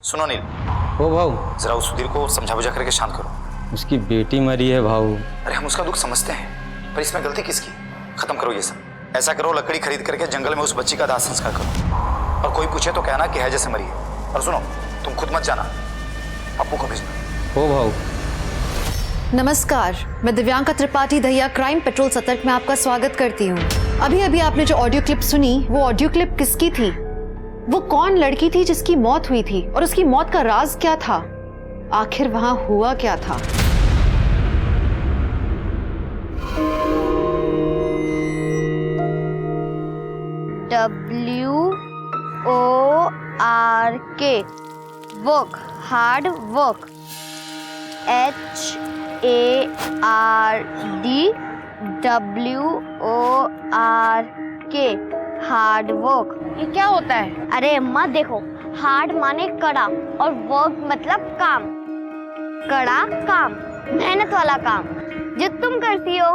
सुनो नील, ओ भाऊ, जरा उस सुधीर को समझा बुझा करके शांत करो। उसकी बेटी मरी है भाऊ। अरे हम उसका दुख समझते हैं, पर इसमें गलती किसकी? खत्म करो ये सब। ऐसा करो, लकड़ी खरीद करके जंगल में उस बच्ची का दाह संस्कार करो, और कोई पूछे तो कहना कि है जैसे मरी है। और सुनो, तुम खुद मत जाना, अप्पू को भेजना। ओ भाऊ। नमस्कार, मैं दिव्यांका त्रिपाठी दहिया क्राइम पेट्रोल सतर्क में आपका स्वागत करती हूँ। अभी अभी आपने जो ऑडियो क्लिप सुनी, वो ऑडियो क्लिप किसकी थी? वो कौन लड़की थी जिसकी मौत हुई थी, और उसकी मौत का राज क्या था? आखिर वहां हुआ क्या था? WORK work, hard work. HARDWORK hard work. ये क्या होता है? अरे अम्मा देखो, हार्ड माने कड़ा और वर्क मतलब काम। कड़ा काम, मेहनत वाला काम जो तुम करती हो।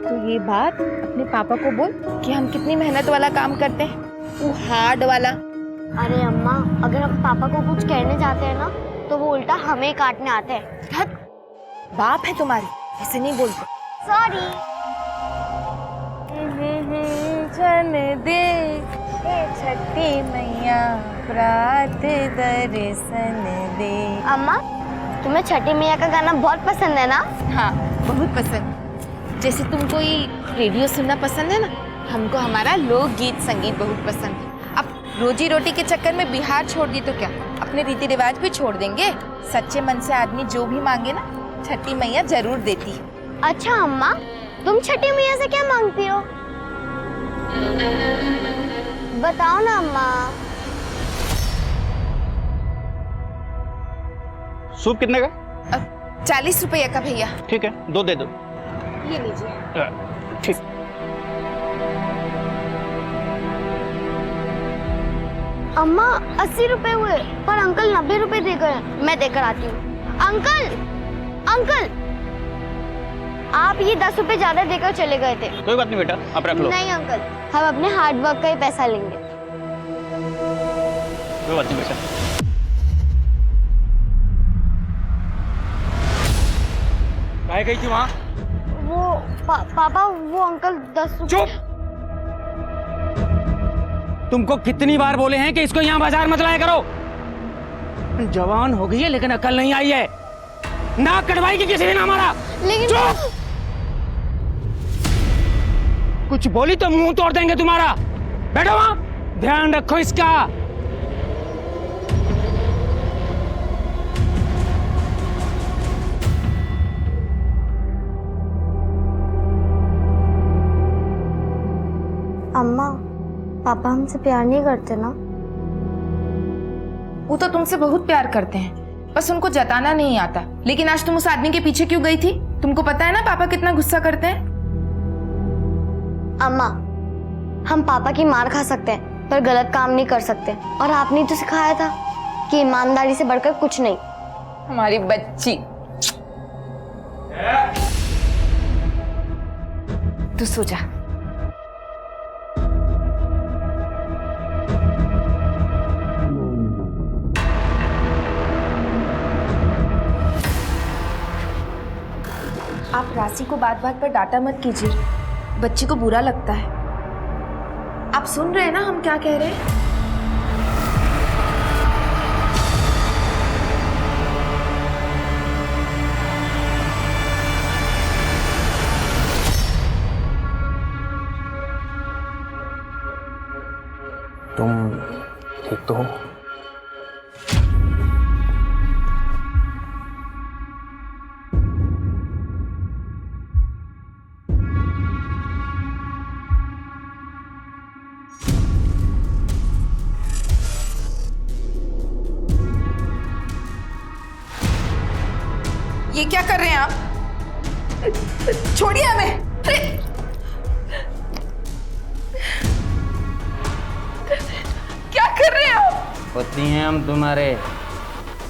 तो ये बात अपने पापा को बोल कि हम कितनी मेहनत वाला काम करते हैं, वो हार्ड वाला। अरे अम्मा, अगर हम पापा को कुछ कहने जाते हैं ना, तो वो उल्टा हमें काटने आते हैं। हट, बाप है तुम्हारी, ऐसे नहीं बोलते। सॉरी। जन दे छठी मैया प्रात दर्शन दे। अम्मा, तुम्हें छठी मैया का गाना बहुत पसंद है ना? हाँ, बहुत पसंद। जैसे तुमको ये रेडियो सुनना पसंद है ना, हमको हमारा लोकगीत संगीत बहुत पसंद है। अब रोजी रोटी के चक्कर में बिहार छोड़ दी तो क्या, अपने रीति रिवाज भी छोड़ देंगे? सच्चे मन से आदमी जो भी मांगे ना, छठी मैया जरूर देती है। अच्छा अम्मा, तुम छठी मैया से क्या मांगती हो? बताओ ना अम्मा। सूप कितने का? 40 रुपये का भैया। ठीक है, 2 दे दो। ये लीजिए। ठीक। अम्मा 80 रुपए हुए, पर अंकल 90 रुपए दे गए। मैं देकर आती हूँ। अंकल, अंकल, आप ये 10 रुपए ज्यादा देकर चले गए थे। कोई बात नहीं बेटा, आप रख लो। नहीं अंकल, हम अपने हार्ड वर्क का ही पैसा लेंगे। कोई बात नहीं बेटा। काहे गई थी वहाँ? वो पापा, वो अंकल 10 रुपए। चुप! तुमको कितनी बार बोले हैं कि इसको यहाँ बाजार मत लाया करो? जवान हो गई है लेकिन अकल नहीं आई है। नाक कटवाई की किसी ने ना मारा। लेकिन चुप! कुछ बोली तो मुंह तोड़ देंगे तुम्हारा। बैठो वहां, ध्यान रखो इसका। अम्मा, पापा हमसे प्यार नहीं करते ना? वो तो तुमसे बहुत प्यार करते हैं, बस उनको जताना नहीं आता। लेकिन आज तुम उस आदमी के पीछे क्यों गई थी? तुमको पता है ना पापा कितना गुस्सा करते हैं। अम्मा, हम पापा की मार खा सकते हैं, पर गलत काम नहीं कर सकते। और आपने तो सिखाया था कि ईमानदारी से बढ़कर कुछ नहीं। हमारी बच्ची, तू सो जा। आप राशि को बात बात पर डांटा मत कीजिए, बच्ची को बुरा लगता है। आप सुन रहे हैं ना हम क्या कह रहे हैं? तुम ठीक तो हो? ये क्या कर रहे हैं आप? छोड़िए हमें। क्या कर रहे हैं आप? पति हैं हम तुम्हारे,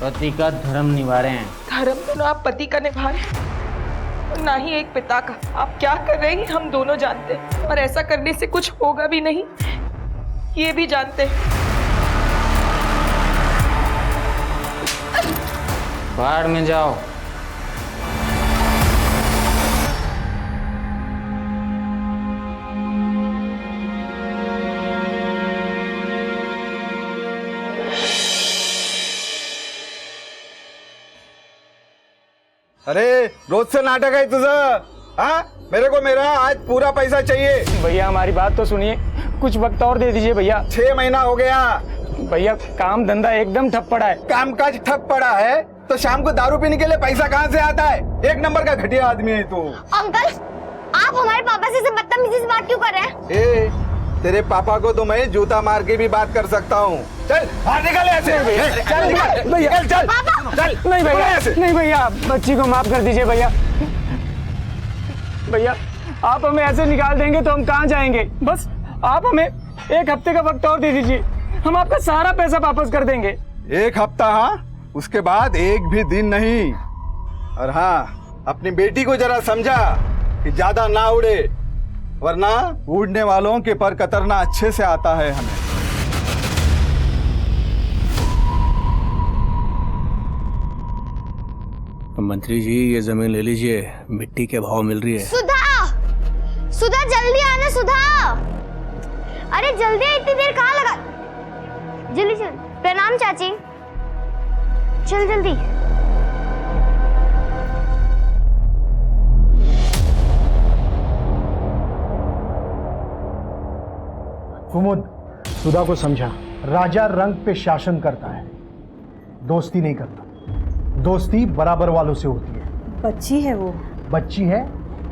पति का धर्म निभा रहे हैं। धर्म तो ना आप पति का निभा रहे हैं, और ना ही एक पिता का। आप क्या कर रहे हैं हम दोनों जानते हैं, और ऐसा करने से कुछ होगा भी नहीं, ये भी जानते हैं। बाहर में जाओ। अरे रोज से नाटक है तुझं? हाँ, मेरे को मेरा आज पूरा पैसा चाहिए। भैया हमारी बात तो सुनिए, कुछ वक्त और दे दीजिए भैया। 6 महीना हो गया। भैया काम धंधा एकदम ठप पड़ा है। कामकाज ठप पड़ा है तो शाम को दारू पीने के लिए पैसा कहाँ से आता है? एक नंबर का घटिया आदमी है तू। अंकल, आप हमारे पापा से बदतमीजी से बात क्यों कर रहे हैं? ए, तेरे पापा को तो मैं जूता मार के भी बात कर सकता हूँ। चल बाहर निकल ऐसे। चल भैया, चल चल। नहीं भैया, नहीं भैया, बच्ची को माफ कर दीजिए भैया। भैया आप हमें ऐसे निकाल देंगे तो हम कहाँ जाएंगे? बस आप हमें 1 हफ्ते का वक्त और दे दीजिए, हम आपका सारा पैसा वापस कर देंगे। 1 हफ्ता? हाँ, उसके बाद एक भी दिन नहीं। और हाँ, अपनी बेटी को जरा समझा कि ज्यादा ना उड़े, वरना उड़ने वालों के पर कतरना अच्छे से आता है हमें। मंत्री जी ये जमीन ले लीजिए, मिट्टी के भाव मिल रही है। सुधा, सुधा जल्दी आना सुधा। अरे जल्दी, इतनी देर कहाँ लगा? जल्दी चल। प्रणाम चाची। चल जल्दी। कुमुद, सुधा को समझा, राजा रंग पे शासन करता है, दोस्ती नहीं करता। दोस्ती बराबर वालों से होती है। बच्ची है वो। बच्ची है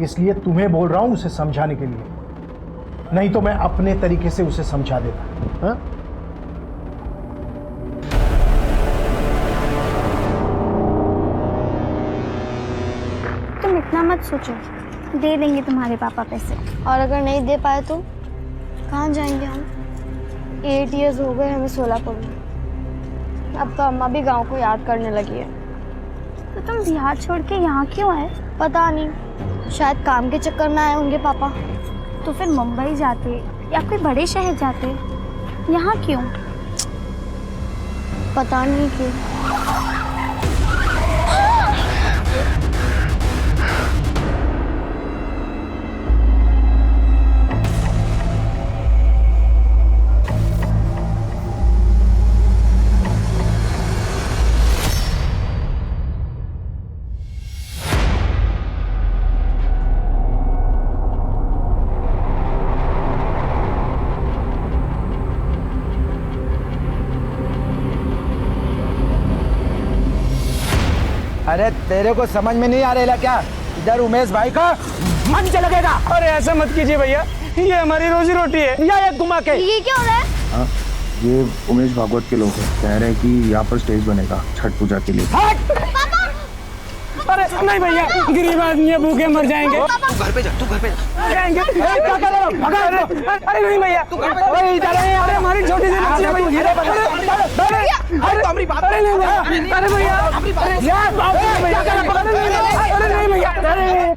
इसलिए तुम्हें बोल रहा हूं उसे समझाने के लिए, नहीं तो मैं अपने तरीके से उसे समझा देता। हाँ? तुम इतना मत सोचो, दे देंगे तुम्हारे पापा पैसे। और अगर नहीं दे पाए तो कहाँ जाएंगे हम? 8 इयर्स हो गए हमें सोलापुर में। अब तो अम्मा भी गांव को याद करने लगी है। तो तुम बिहार छोड़ के यहाँ क्यों आए? पता नहीं, शायद काम के चक्कर में आए होंगे पापा। तो फिर मुंबई जाते या कोई बड़े शहर जाते, यहाँ क्यों? पता नहीं क्यों। अरे तेरे को समझ में नहीं आ रहा क्या? इधर उमेश भाई का मंच लगेगा। अरे ऐसा मत कीजिए भैया, ये हमारी रोजी रोटी है। या एक घुमा के। ये क्या हो रहा है? हाँ, ये उमेश भागवत के लोग हैं, कह रहे हैं कि यहाँ पर स्टेज बनेगा छठ पूजा के लिए। अरे नहीं भैया, गरीब आदमी है, भूखे मर जाएंगे। तू घर पे जा, तू घर पे जा। जाएंगे। क्या कर रहे हो? अरे नहीं भैया, अरे हमारी छोटी सी बच्ची है भैया। अरे नहीं भैया, अरे भैया, अरे नहीं भैया, अरे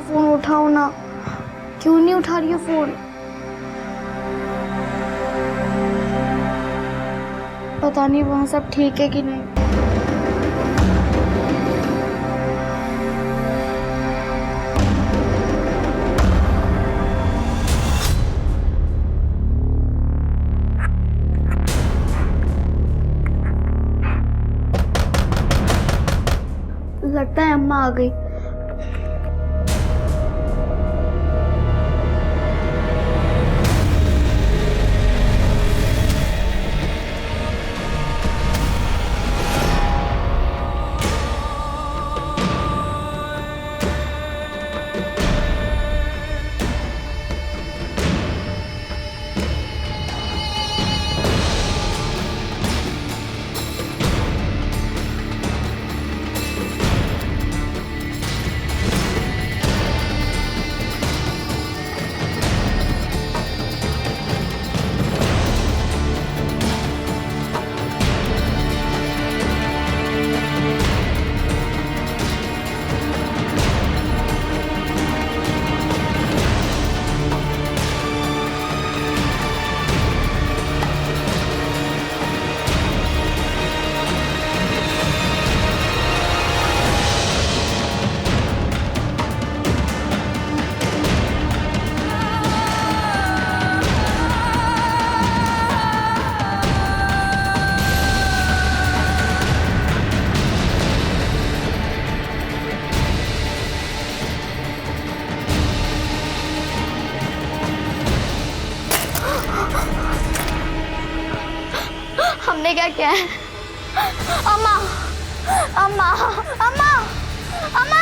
फोन उठाओ ना। क्यों नहीं उठा रही हो फोन? पता नहीं वहाँ सब ठीक है कि नहीं। लगता है अम्मा आ गई। हमने क्या किया है? अम्मा अम्मा अम्मा अम्मा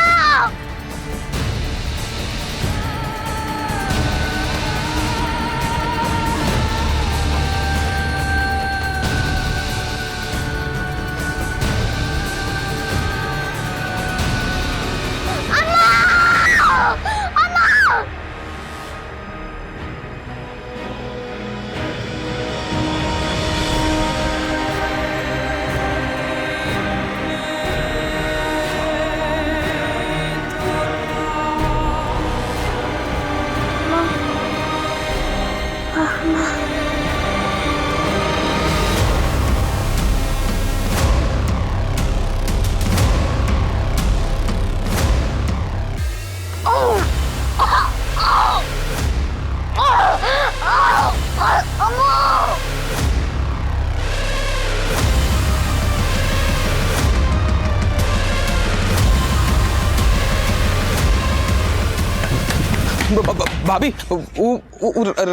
भाभी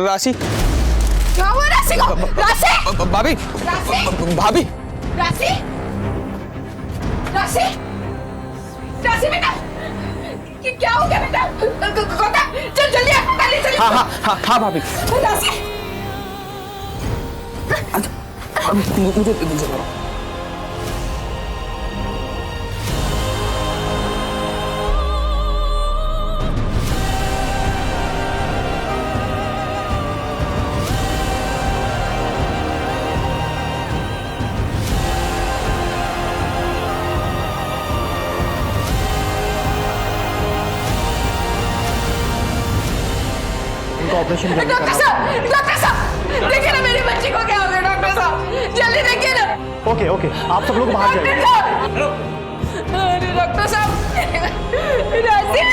राशि क्या हुआ राशि को? राशि भाभी भाभी राशि राशि राशि बेटा क्या हो गया बेटा? गौतम चल जल्दी अस्पताल ले चल। हाँ भाभी राशि मुझे ऑपरेशन डॉक्टर साहब देखिए ना मेरी बच्ची को क्या हो गया। डॉक्टर साहब जल्दी देखिए ना। ओके ओके, आप सब लोग बाहर जाइए। अरे डॉक्टर साहब राशि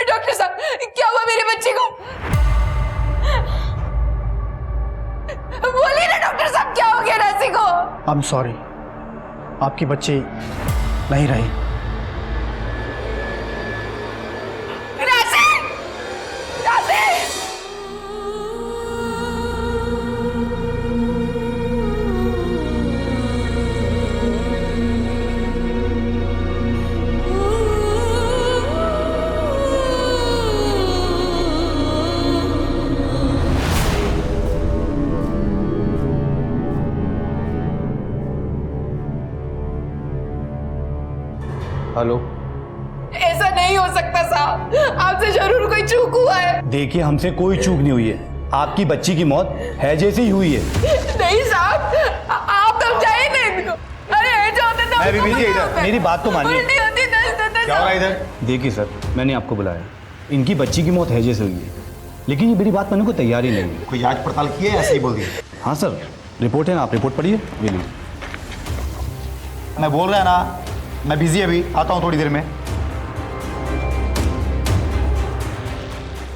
डॉक्टर साहब क्या हुआ मेरी बच्ची को? बोलिए ना डॉक्टर साहब क्या हो गया राशि को? आई एम सॉरी, आपकी बच्ची नहीं रही। राशि राशि हेलो, ऐसा नहीं हो सकता साहब, आपसे जरूर कोई चूक हुआ है। देखिए, हमसे कोई चूक नहीं हुई है। आपकी बच्ची की मौत है जैसे ही हुई है। नहीं साहब, आप समझाइए ना इनको। अरे ऐसा होता तो मैं भी इधर, मेरी बात तो मानिए। उल्टी होती दस क्या हो रहा है इधर? देखिए सर, मैंने आपको बुलाया, इनकी बच्ची की मौत हैजे से हुई है, लेकिन ये मेरी बात मानने को तैयार ही नहीं है। कोई जांच पड़ताल की है? ऐसे ही बोल दिए। हाँ सर, रिपोर्ट है ना, आप रिपोर्ट पढ़िए। ये लीजिए। मैं बोल रहा है ना, मैं बिजी अभी आता हूँ थोड़ी देर में।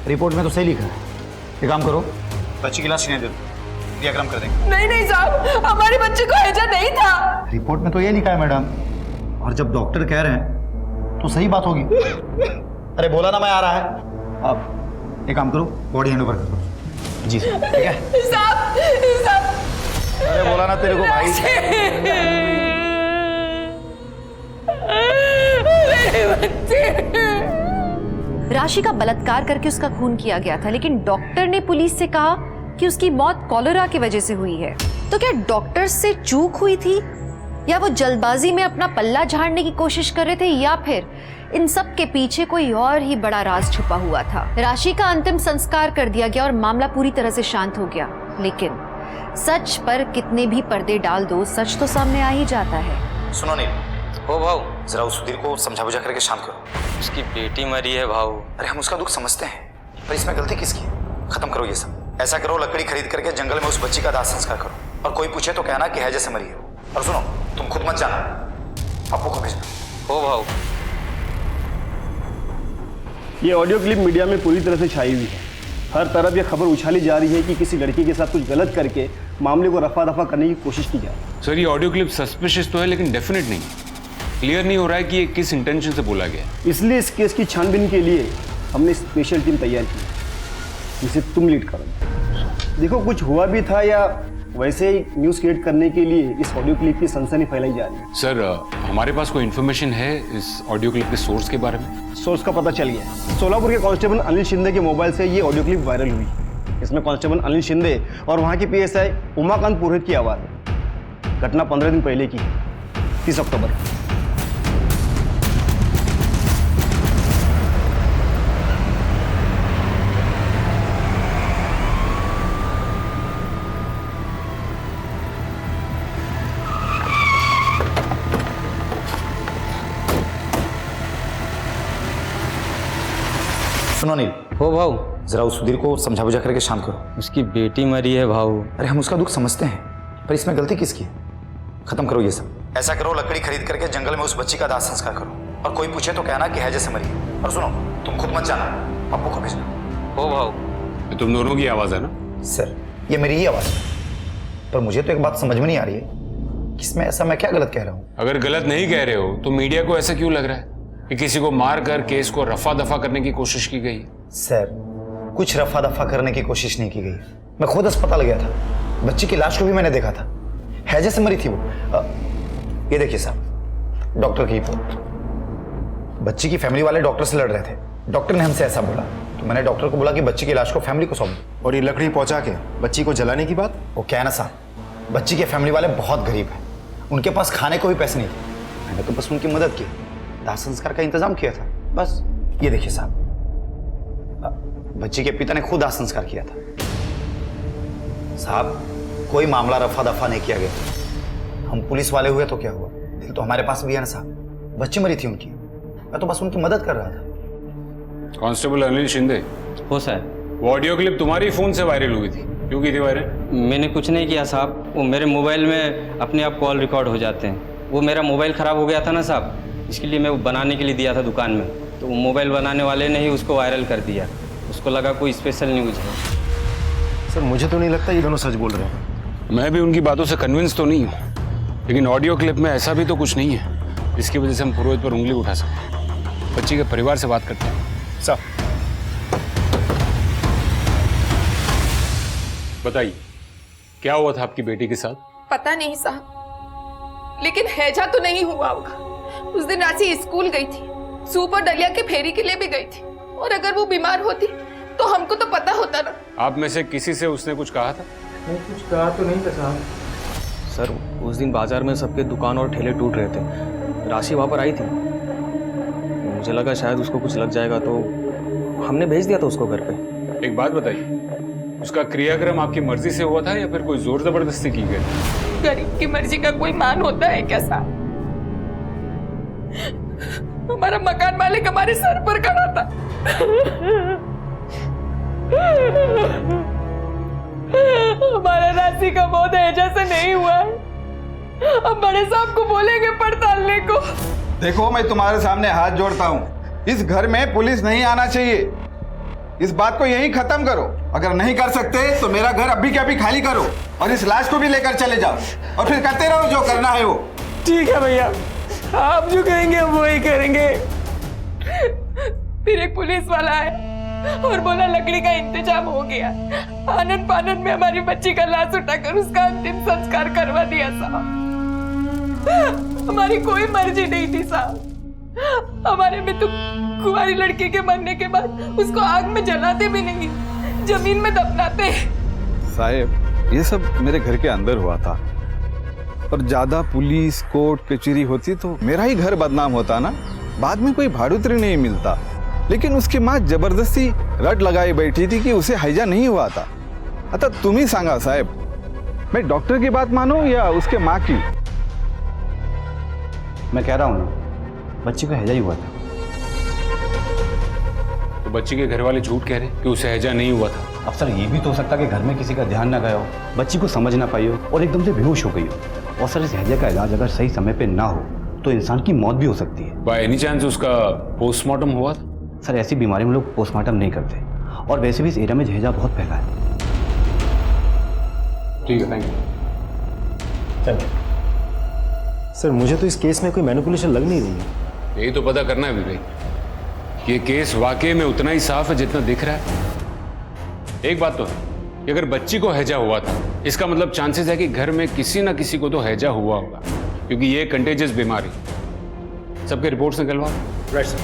रिपोर्ट में तो सही लिखा है। एक काम करो, बच्ची की लाश सीने दे दो, डियाग्राम कर देंगे। नहीं नहीं साहब, हमारी बच्ची को हैजा नहीं था। रिपोर्ट में तो ये लिखा है मैडम, और जब डॉक्टर कह रहे हैं तो सही बात होगी। अरे बोला ना मैं आ रहा है। अब एक काम करो, बॉडी हैंड ओवर कर दो। जी सर, ठीक है साहब अरे बोला ना तेरे को भाई। राशि का बलात्कार करके उसका खून किया गया था, लेकिन डॉक्टर ने पुलिस से कहा कि उसकी मौत कॉलेरा की वजह से हुई है। तो क्या डॉक्टर से चूक हुई थी, या वो जल्दबाजी में अपना पल्ला झाड़ने की कोशिश कर रहे थे, या फिर इन सब के पीछे कोई और ही बड़ा राज छुपा हुआ था? राशि का अंतिम संस्कार कर दिया गया और मामला पूरी तरह से शांत हो गया, लेकिन सच पर कितने भी पर्दे डाल दो, सच तो सामने आ ही जाता है। सुनो नील, ओ भाऊ, जरा उस सुधीर को समझा बुझा करके शांत करो। उसकी बेटी मरी है भाऊ। अरे हम उसका दुख समझते हैं, पर इसमें गलती किसकी? खत्म करो ये सब। ऐसा करो, लकड़ी खरीद करके जंगल में उस बच्ची का दाह संस्कार करो, और कोई पूछे तो कहना कि हैजे से मरी है। और सुनो, तुम खुद मत जाना, पप्पू को भेजना। ओ भाऊ, ये ऑडियो क्लिप मीडिया में पूरी तरह से छाई हुई है। हर तरफ ये खबर उछाली जा रही है कि किसी लड़की के साथ कुछ गलत करके मामले को रफा दफा करने की कोशिश की जा रही है। सर ये ऑडियो क्लिप सस्पिशियस तो है लेकिन डेफिनेट नहीं। क्लियर नहीं हो रहा है कि ये किस इंटेंशन से बोला गया है। इसलिए इस केस की छानबीन के लिए हमने स्पेशल टीम तैयार की जिसे तुम लीड करो। देखो कुछ हुआ भी था या वैसे ही न्यूज़ क्रिएट करने के लिए इस ऑडियो क्लिप की सनसनी फैलाई जा रही है। सर हमारे पास कोई इन्फॉर्मेशन है इस ऑडियो क्लिप के सोर्स के बारे में? सोर्स का पता चल गया। सोलापुर के कांस्टेबल अनिल शिंदे के मोबाइल से ये ऑडियो क्लिप वायरल हुई। इसमें कांस्टेबल अनिल शिंदे और वहाँ की पीएसआई उमाकांत पुरोहित की आवाज़ है। घटना 15 दिन पहले की, 30 अक्टूबर। सुनो नील, हो भाऊ, जरा उस सुधीर को समझा बुझा करके शांत करो। उसकी बेटी मरी है भाऊ। अरे हम उसका दुख समझते हैं, पर इसमें गलती किसकी है? खत्म करो ये सब। ऐसा करो, लकड़ी खरीद करके जंगल में उस बच्ची का दाह संस्कार करो, और कोई पूछे तो कहना कि है जैसे मरी है। और सुनो, तुम खुद मत जाना, पप्पू को भेजना। हो भाऊ। ये तुम दोनों की आवाज है ना? सर ये मेरी ही आवाज है, पर मुझे तो एक बात समझ में नहीं आ रही है कि इसमें ऐसा मैं क्या गलत कह रहा हूँ। अगर गलत नहीं कह रहे हो तो मीडिया को ऐसा क्यों लग रहा है कि किसी को मार कर केस को रफा दफा करने की कोशिश की गई है? सर कुछ रफा दफा करने की कोशिश नहीं की गई। मैं खुद अस्पताल गया था, बच्ची की लाश को भी मैंने देखा था, हैजे से मरी थी वो। ये देखिए साहब, डॉक्टर की रिपोर्ट। बच्ची की फैमिली वाले डॉक्टर से लड़ रहे थे, डॉक्टर ने हमसे ऐसा बोला, तो मैंने डॉक्टर को बोला कि बच्ची की लाश को फैमिली को सौंप दो। और ये लकड़ी पहुंचा के बच्ची को जलाने की बात? वो क्या है ना साहब, बच्ची के फैमिली वाले बहुत गरीब हैं, उनके पास खाने को भी पैसे नहीं थे। मैंने तो बस उनकी मदद की, दाह संस्कार का इंतजाम किया था बस। ये देखिए साहब, बच्ची के पिता ने खुद दाह संस्कार किया था। साहब कोई मामला रफा दफा नहीं किया गया। हम पुलिस वाले हुए तो क्या हुआ, दिल तो हमारे पास भी है ना साहब। बच्ची मरी थी उनकी, मैं तो बस उनकी मदद कर रहा था। कांस्टेबल अनिल शिंदे। हो सर। वो ऑडियो क्लिप तुम्हारी फोन से वायरल हुई थी, क्यों की थी वायरल? मैंने कुछ नहीं किया साहब, वो मेरे मोबाइल में अपने आप कॉल रिकॉर्ड हो जाते हैं। वो मेरा मोबाइल ख़राब हो गया था ना साहब, इसके लिए मैं वो बनाने के लिए दिया था दुकान में, तो वो मोबाइल बनाने वाले ने ही उसको वायरल कर दिया। उसको लगा कोई स्पेशल न्यूज़ है। सर मुझे तो नहीं लगता ये दोनों सच बोल रहे हैं। मैं भी उनकी बातों से कन्विंस तो नहीं हूँ, लेकिन ऑडियो क्लिप में ऐसा भी तो कुछ नहीं है जिसकी वजह से हम पुरोहित पर उंगली उठा सकते। बच्ची के परिवार से बात करते हैं। सर बताइए क्या हुआ था आपकी बेटी के साथ? पता नहीं साहब, लेकिन हैजा तो नहीं हुआ होगा। उस दिन राशि स्कूल गई थी, सूप और दलिया के फेरी के लिए भी गई थी, और अगर वो बीमार होती तो हमको तो पता होता ना। आप में से किसी से उसने कुछ कहा था? नहीं, कुछ कहा तो नहीं था साहब। सर उस दिन बाजार में सबके दुकान और ठेले टूट रहे थे, राशि वहाँ पर आई थी। मुझे लगा शायद उसको कुछ लग जाएगा तो हमने भेज दिया था उसको घर पे। एक बात बताइए, उसका क्रियाक्रम आपकी मर्जी से हुआ था या फिर कोई जोर जबरदस्ती की गई? गरीब की मर्जी का कोई मान होता है क्या साहब? हमारा मकान मालिक हमारे सर पर खड़ा था। हमारा राशि का मौत हैजा से नहीं हुआ है। अब बड़े साहब को बोलेंगे पड़तालने को। देखो मैं तुम्हारे सामने हाथ जोड़ता हूँ, इस घर में पुलिस नहीं आना चाहिए। इस बात को यहीं खत्म करो। अगर नहीं कर सकते तो मेरा घर अभी के अभी खाली करो और इस लाश को भी लेकर चले जाओ, और फिर करते रहो जो करना है वो। ठीक है भैया, आप जो कहेंगे हम वही करेंगे। फिर एक पुलिस वाला है और बोला लकड़ी का इंतजाम हो गया। आनंद पानंद में हमारी बच्ची का लाश उठाकर उसका अंतिम संस्कार करवा दिया साहब। हमारी कोई मर्जी नहीं थी साहब। हमारे में तो कुंवारी लड़की के मरने के बाद उसको आग में जलाते भी नहीं, जमीन में दफनाते। साहब ये सब मेरे घर के अंदर हुआ था, और ज्यादा पुलिस कोर्ट कचहरी होती तो मेरा ही घर बदनाम होता ना। बाद में कोई भाड़ुत्री नहीं मिलता, लेकिन उसकी माँ जबरदस्ती रट लगाई बैठी थी कि उसे हैजा नहीं हुआ था। आता तुम ही सांगा साहब, मैं डॉक्टर की बात मानूं या उसके माँ की? मैं कह रहा हूँ ना, बच्ची को हैजा ही हुआ था। तो बच्ची के घर वाले झूठ कह रहे कि उसे हैजा नहीं हुआ था। अब सर ये भी तो हो सकता है कि घर में किसी का ध्यान ना गया हो, बच्ची को समझ ना पाई हो और एकदम से बेहोश हो गई हो। और सर इस हैजा का इलाज अगर सही समय पे ना हो तो इंसान की मौत भी हो सकती है। बाय एनी चांस उसका पोस्टमार्टम हुआ था? सर ऐसी बीमारी में लोग पोस्टमार्टम नहीं करते, और वैसे भी इस एरिया में हैजा बहुत फैला है। ठीक है, थैंक यू। चलिए। सर मुझे तो इस केस में कोई मैनिपुलेशन लग नहीं रही है। यही तो पता करना है विवेक, कि ये केस वाकई में उतना ही साफ है जितना दिख रहा है। एक बात तो है कि अगर बच्ची को हैजा हुआ था, इसका मतलब चांसेस है कि घर में किसी ना किसी को तो हैजा हुआ होगा, क्योंकि ये कंटेजियस बीमारी। सबके रिपोर्ट्स निकलवा। Right sir.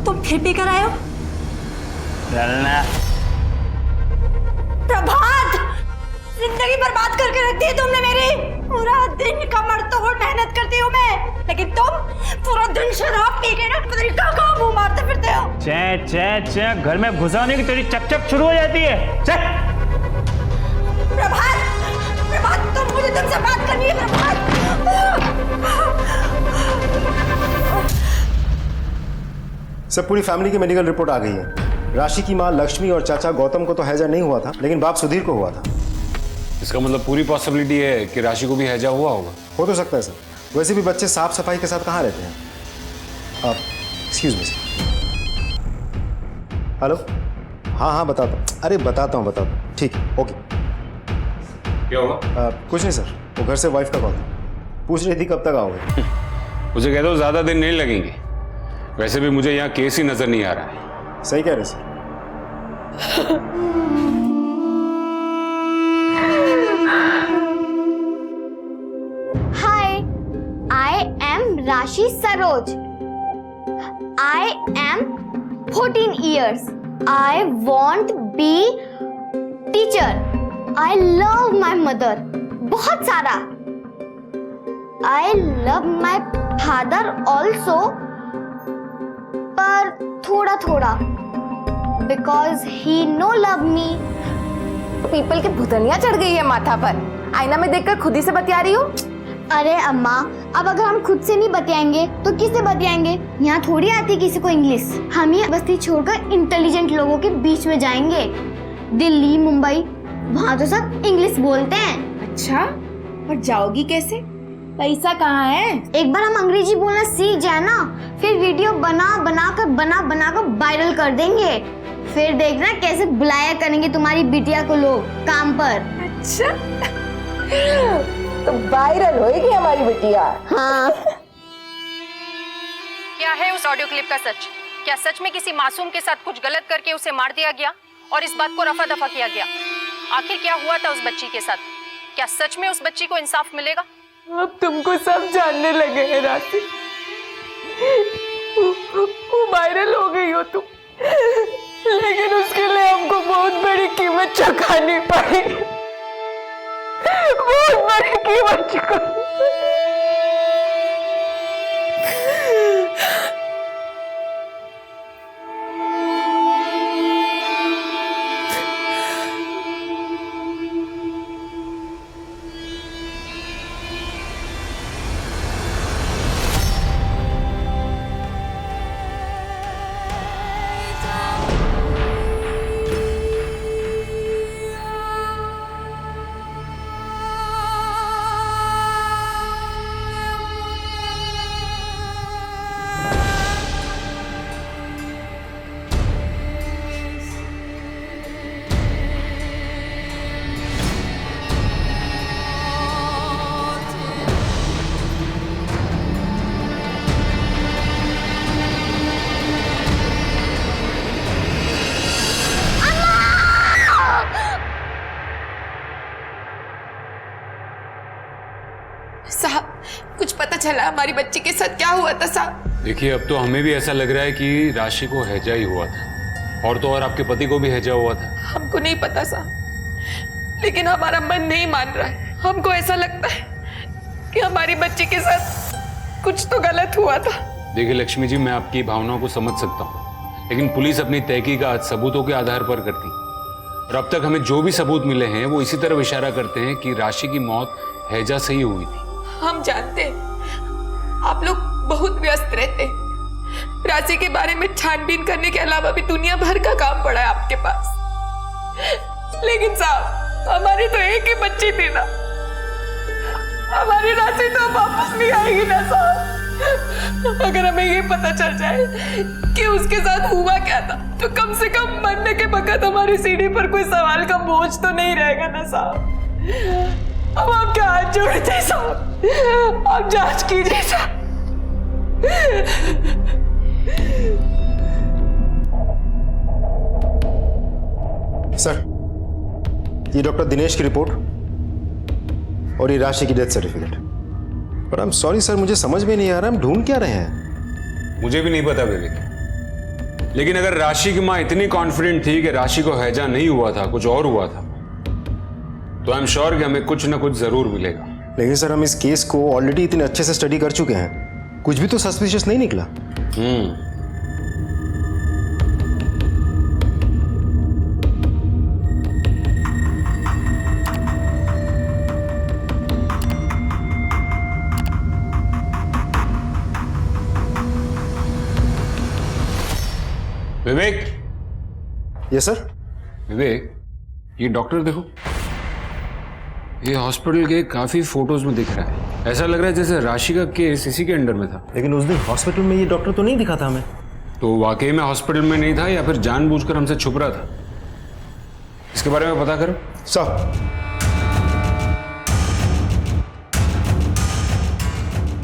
तुम फिर पी कर आए हो? प्रभात, जिंदगी बर्बाद करके रख दी है तुमने मेरी। पूरा दिन कमर तोड़ मेहनत करती हूँ मैं, लेकिन तुम पूरा दिन शराब पी के ना पता नहीं कहाँ मुंह मारते फिरते हो। चे चे चे, घर में घुसाने की तेरी चक शुरू हो जाती है। चे। प्रभात, प्रभात, मुझे तुमसे बात करनी है प्रभात। सर पूरी फैमिली की मेडिकल रिपोर्ट आ गई है। राशि की माँ लक्ष्मी और चाचा गौतम को तो हैजा नहीं हुआ था, लेकिन बाप सुधीर को हुआ था। इसका मतलब पूरी पॉसिबिलिटी है कि राशि को भी हैजा हुआ होगा। हो तो सकता है सर, वैसे भी बच्चे साफ सफाई के साथ कहाँ रहते हैं। आप एक्सक्यूज मी सर। हेलो, हाँ हाँ बताता हूँ। अरे बताता हूँ ठीक है, ओके। क्या हुआ? कुछ नहीं सर, वो घर से वाइफ का कॉल था, पूछ रही थी कब तक आओगे। उसे कह दो ज्यादा दिन नहीं लगेंगे, वैसे भी मुझे यहाँ केस ही नजर नहीं आ रहा है। सही कह रहे सर। हाय, आई एम राशि Saroj. I am 14 years. I want be teacher. I love my mother. बहुत सारा. I love my father also. पर थोड़ा थोड़ा because he no love me. People की भुतनिया चढ़ गई है माथा पर। आईना में देखकर खुद ही से बतिया रही हो। अरे अम्मा, अब अगर हम खुद से नहीं बतियाएंगे तो किससे बतियाएंगे? यहाँ थोड़ी आती किसी को इंग्लिश। हम ये बस्ती छोड़कर इंटेलिजेंट लोगों के बीच में जाएंगे। दिल्ली, मुंबई, वहाँ तो सब इंग्लिश बोलते हैं। अच्छा, और जाओगी कैसे? पैसा कहाँ है? एक बार हम अंग्रेजी बोलना सीख जाए ना, फिर वीडियो बना कर वायरल कर देंगे। फिर देखना कैसे बुलाया करेंगे तुम्हारी बिटिया को लोग काम पर। अच्छा, तो वायरल होएगी हमारी बिटिया। हाँ। क्या है उस ऑडियो क्लिप का सच? क्या सच में किसी मासूम के साथ कुछ गलत करके उसे मार दिया गया और इस बात को रफा दफा किया गया? आखिर क्या हुआ था उस बच्ची के साथ? क्या सच में उस बच्ची को इंसाफ मिलेगा? अब तुमको सब जानने लगे हैं राशि। वो वायरल हो गई हो तुम, लेकिन उसके लिए हमको बहुत बड़ी कीमत चुकानी पड़ी। बहुत बड़ी कीमत चुकानी। साहब, कुछ पता चला हमारी बच्ची के साथ क्या हुआ था साहब? देखिए, अब तो हमें भी ऐसा लग रहा है कि राशि को हैजा ही हुआ था, और तो और आपके पति को भी हैजा हुआ था। हमको नहीं पता साहब, लेकिन हमारा मन नहीं मान रहा है। हमको ऐसा लगता है कि हमारी बच्ची के साथ कुछ तो गलत हुआ था। देखिए लक्ष्मी जी, मैं आपकी भावनाओं को समझ सकता हूँ, लेकिन पुलिस अपनी तहकीकात सबूतों के आधार पर करती, और अब तक हमें जो भी सबूत मिले हैं वो इसी तरफ इशारा करते हैं कि राशि की मौत हैजा से ही हुई थी। हम जानते हैं आप लोग बहुत व्यस्त रहते हैं, राशि के बारे में छानबीन करने के अलावा भी दुनिया भर का काम पड़ा है आपके पास, लेकिन साहब हमारी तो एक ही बच्ची थी ना, हमारी राशि तो वापस नहीं आएगी ना साहब। अगर हमें ये पता चल जाए कि उसके साथ हुआ क्या था तो कम से कम मरने के वक्त हमारी सीढ़ी पर कोई सवाल का बोझ तो नहीं रहेगा ना साहब। अब आपके हाथ जोड़ते हैं साहब, आप जांच कीजिए साहब। सर, ये डॉक्टर दिनेश की रिपोर्ट और ये राशि की डेथ सर्टिफिकेट। पर आई एम सॉरी सर, मुझे समझ में नहीं आ रहा हम ढूंढ क्या रहे हैं। मुझे भी नहीं पता विवेक, लेकिन अगर राशि की मां इतनी कॉन्फिडेंट थी कि राशि को हैजा नहीं हुआ था, कुछ और हुआ था, तो आई एम श्योर कि हमें कुछ ना कुछ जरूर मिलेगा। लेकिन सर हम इस केस को ऑलरेडी इतने अच्छे से स्टडी कर चुके हैं, कुछ भी तो सस्पिशियस नहीं निकला। विवेक। Yes sir. विवेक, ये डॉक्टर देखो, ये हॉस्पिटल के काफी फोटोज में दिख रहा है। ऐसा लग रहा है जैसे राशि का केस इसी के अंडर में था। लेकिन उस दिन हॉस्पिटल में ये डॉक्टर तो नहीं दिखा था हमें। तो वाकई में हॉस्पिटल में नहीं था या फिर जानबूझकर हमसे छुप रहा था? इसके बारे में पता करो। सर,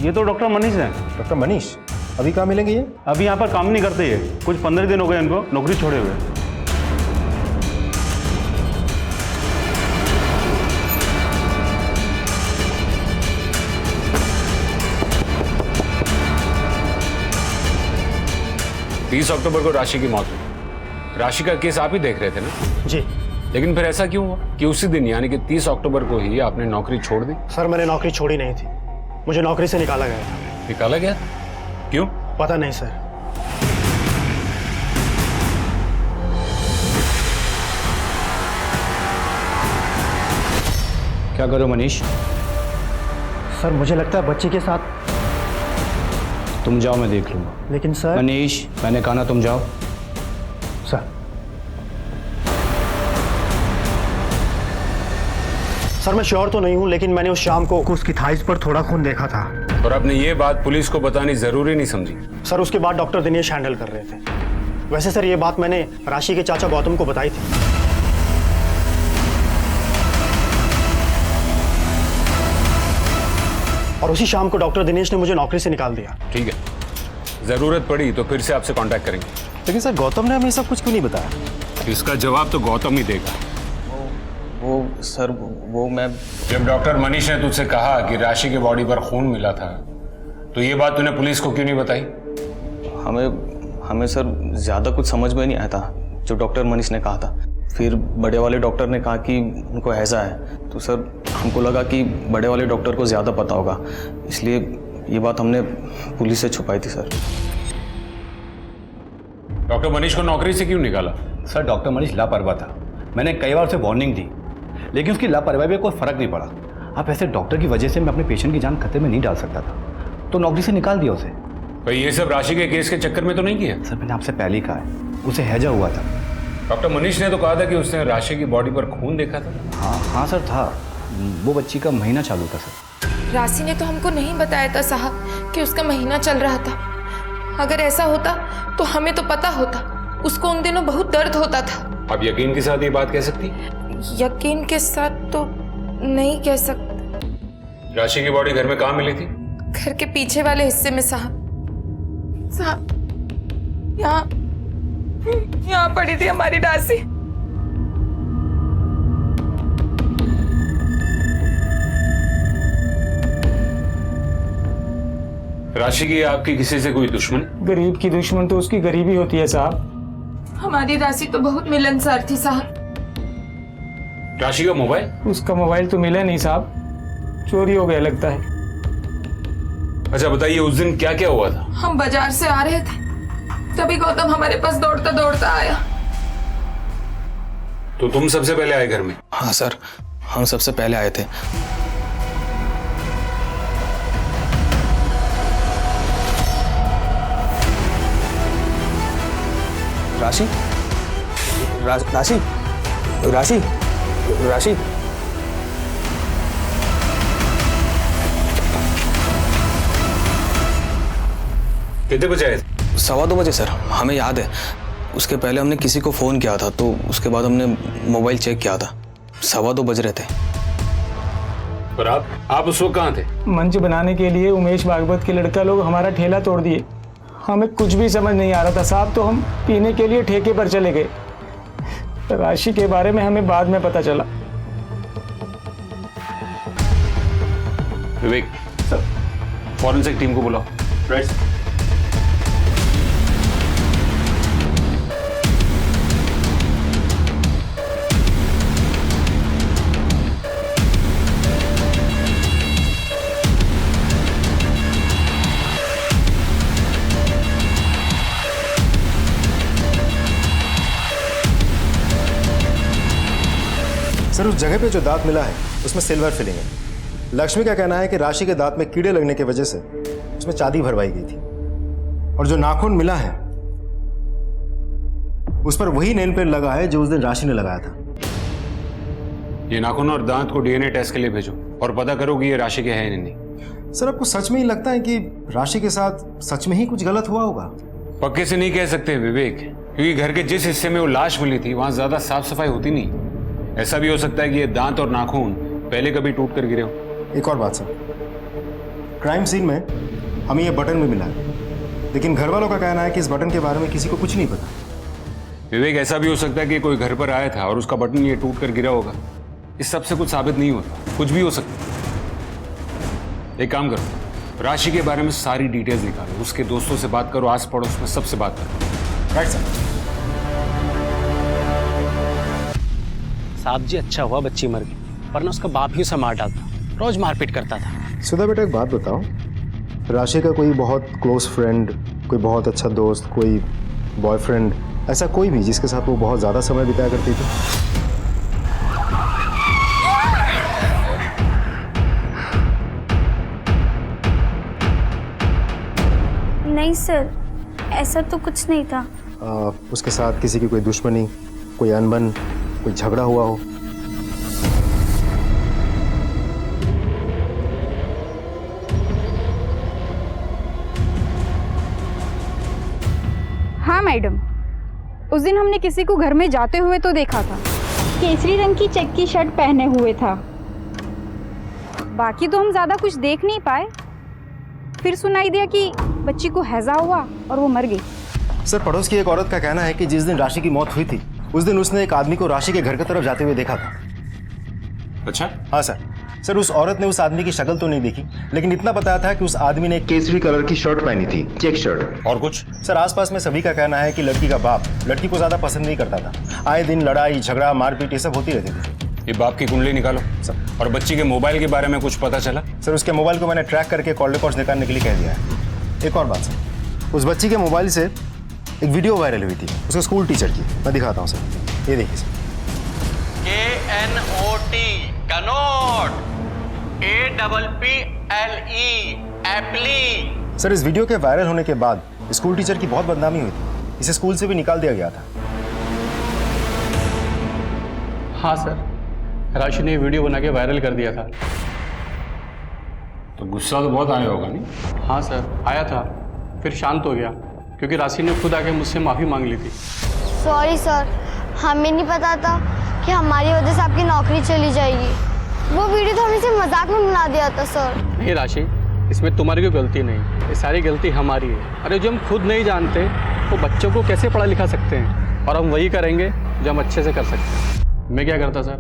ये तो डॉक्टर मनीष हैं। डॉक्टर मनीष अभी कहाँ मिलेंगे ये? अभी यहाँ पर काम नहीं करते ये, कुछ 15 दिन हो गए इनको नौकरी छोड़े हुए। तीस अक्टूबर को राशि की मौत हुई। राशि का केस आप ही देख रहे थे ना? जी। लेकिन फिर ऐसा क्यों हुआ कि उसी दिन यानी कि 30 अक्टूबर को ही आपने नौकरी छोड़ दी? सर मैंने नौकरी छोड़ी नहीं थी, मुझे नौकरी से निकाला गया था। निकाला गया? क्यों? पता नहीं सर। क्या करो मनीष? सर मुझे लगता है बच्चे के साथ। तुम जाओ, मैं देख लूंगा। लेकिन सर। मनीष, मैंने कहा ना तुम जाओ। सर मैं श्योर तो नहीं हूं, लेकिन मैंने उस शाम को उसकी थाइस पर थोड़ा खून देखा था। और आपने ये बात पुलिस को बतानी जरूरी नहीं समझी? सर उसके बाद डॉक्टर दिनेश हैंडल कर रहे थे। वैसे सर ये बात मैंने राशि के चाचा गौतम को बताई थी। और उसी शाम को डॉक्टर दिनेश ने मुझे नौकरी से निकाल दिया। ठीक है, जरूरत पड़ी तो फिर से आपसे कांटेक्ट करेंगे। लेकिन सर गौतम ने हमें सब कुछ क्यों नहीं बताया? इसका जवाब तो गौतम ही देगा। वो सर वो मैं जब डॉक्टर मनीष ने तुझसे कहा कि राशि के बॉडी पर खून मिला था, तो ये बात तूने पुलिस को क्यों नहीं बताई? हमें सर ज़्यादा कुछ समझ में नहीं आया था जो डॉक्टर मनीष ने कहा था। फिर बड़े वाले डॉक्टर ने कहा कि उनको हैजा है, तो सर हमको लगा कि बड़े वाले डॉक्टर को ज़्यादा पता होगा, इसलिए ये बात हमने पुलिस से छुपाई थी सर। डॉक्टर मनीष को नौकरी से क्यों निकाला? सर डॉक्टर मनीष लापरवाह था, मैंने कई बार उसे वार्निंग दी, लेकिन उसकी लापरवाही में कोई फर्क नहीं पड़ा। अब ऐसे डॉक्टर की वजह से मैं अपने पेशेंट की जान खतरे में नहीं डाल सकता था, तो नौकरी से निकाल दिया उसे। भाई ये सब राशि के केस के चक्कर में तो नहीं किया? सर मैंने आपसे पहले ही कहा है, उसे हैजा हुआ था। डॉक्टर मनीष ने तो कहा था कि उसने राशि की बॉडी पर खून देखा था। हाँ सर था, वो बच्ची का महीना चालू था सर। राशि ने तो हमको नहीं बताया था साहब कि उसका महीना चल रहा था। अगर ऐसा होता तो हमें तो पता होता, उसको उन दिनों बहुत दर्द होता था। आप यकीन के साथ ये बात कह सकती? यकीन के साथ तो नहीं कह सकते। राशि की बॉडी घर में कहाँ मिली थी? घर के पीछे वाले हिस्से में साहब। यहाँ पड़ी थी हमारी राशि। राशि की आपकी किसी से कोई दुश्मन? गरीब की दुश्मन तो उसकी गरीबी होती है साहब। हमारी राशि तो बहुत मिलनसार थी साहब। राशि का मोबाइल? उसका मोबाइल तो मिला नहीं साहब, चोरी हो गया लगता है। अच्छा बताइए उस दिन क्या क्या हुआ था? हम बाजार से आ रहे थे, तभी गौतम हमारे पास दौड़ता दौड़ता आया। तो तुम सबसे पहले आए घर में? हाँ सर, हम सबसे पहले आए थे। राशि राशि राशि राशि कितने बजे आए? 2:15 बजे सर, हमें याद है। उसके पहले हमने किसी को फ़ोन किया था, तो उसके बाद हमने मोबाइल चेक किया था। 2:15 बज रहे थे। पर आप उस वक्त कहाँ थे? मंच बनाने के लिए उमेश भागवत के लड़का लोग हमारा ठेला तोड़ दिए। हमें कुछ भी समझ नहीं आ रहा था साहब, तो हम पीने के लिए ठेके पर चले गए। राशि के बारे में हमें बाद में पता चला। विवेक सर, फॉरेंसिक टीम को बुलाओ। Right sir. सर, उस जगह पे जो दांत मिला है उसमें सिल्वर फिलिंग है। लक्ष्मी का कहना है कि राशि के दांत में कीड़े लगने की वजह से उसमें चांदी भरवाई गई थी। और जो नाखून मिला है उस पर वही नेल पेंट लगा है जो उस दिन राशि ने लगाया था। ये नाखून और दांत को डीएनए टेस्ट के लिए भेजो और पता करो कि ये राशि के हैं या नहीं। सर, आपको सच में ही लगता है कि राशि के साथ सच में ही कुछ गलत हुआ होगा? पक्के से नहीं कह सकते विवेक, क्योंकि घर के जिस हिस्से में वो लाश मिली थी वहां ज्यादा साफ सफाई होती नहीं। ऐसा भी हो सकता है कि ये दांत और नाखून पहले कभी टूट कर गिरे हो। एक और बात सर, क्राइम सीन में हमें ये बटन भी मिला है, लेकिन घर वालों का कहना है कि इस बटन के बारे में किसी को कुछ नहीं पता। विवेक, ऐसा भी हो सकता है कि कोई घर पर आया था और उसका बटन ये टूट कर गिरा होगा। इस सब से कुछ साबित नहीं होता, कुछ भी हो सकता है। एक काम करो, राशि के बारे में सारी डिटेल्स निकालो, उसके दोस्तों से बात करो, आस पड़ोस में सबसे बात करो। Right sir. साहब जी, अच्छा हुआ बच्ची मर गई, वरना उसका बाप ही उसे मार डालता। रोज मारपीट करता था। सुधा बेटा, एक बात बताओ, राशि का कोई बहुत क्लोज फ्रेंड, कोई बहुत अच्छा दोस्त, कोई बॉयफ्रेंड, ऐसा कोई भी जिसके साथ वो बहुत ज़्यादा समय बिताया करती थी? नहीं सर, ऐसा तो कुछ नहीं था। उसके साथ किसी की कोई दुश्मनी, कोई अनबन, कोई झगड़ा हुआ हो? हाँ मैडम, उस दिन हमने किसी को घर में जाते हुए तो देखा था। केसरी रंग की चेक की शर्ट पहने हुए था। बाकी तो हम ज्यादा कुछ देख नहीं पाए। फिर सुनाई दिया कि बच्ची को हैजा हुआ और वो मर गई। सर, पड़ोस की एक औरत का कहना है कि जिस दिन राशि की मौत हुई थी उस दिन उसने एक आदमी को राशि के घर की तरफ जाते हुए देखा था। अच्छा? हाँ सर। सर, उस औरत ने उस आदमी की शक्ल तो नहीं देखी, लेकिन इतना बताया था कि उस आदमी ने केसरी कलर की शर्ट पहनी थी, चेक शर्ट। और कुछ? सर, आसपास में सभी का कहना है कि लड़की का बाप लड़की को ज्यादा पसंद नहीं करता था। आए दिन लड़ाई झगड़ा मारपीट ये सब होती रहती थी। ये बाप की कुंडली निकालो सर। और बच्ची के मोबाइल के बारे में कुछ पता चला? सर, उसके मोबाइल को मैंने ट्रैक करके कॉल रिकॉर्ड्स निकालने के लिए कह दिया है। एक और बात सर, उस बच्ची के मोबाइल से एक वीडियो वायरल हुई थी उसके स्कूल टीचर की। मैं दिखाता हूँ सर, ये देखिए sir. KNOT Connaught, APPLE apply. Sir, इस वीडियो के वायरल होने के बाद स्कूल टीचर की बहुत बदनामी हुई थी। इसे स्कूल से भी निकाल दिया गया था। हाँ सर, राशि ने वीडियो बना के वायरल कर दिया था। तो गुस्सा तो बहुत आया होगा नहीं? हाँ सर, आया था, फिर शांत हो गया क्योंकि राशि ने खुद आके मुझसे माफ़ी मांग ली थी। सॉरी सर, हमें नहीं पता था कि हमारी वजह से आपकी नौकरी चली जाएगी। वो वीडियो तो हमने सिर्फ मजाक में बना दिया था सर। नहीं राशि, इसमें तुम्हारी कोई गलती नहीं, ये सारी गलती हमारी है। अरे जो हम खुद नहीं जानते वो बच्चों को कैसे पढ़ा लिखा सकते हैं, और हम वही करेंगे जो हम अच्छे से कर सकते हैं। मैं क्या करता सर,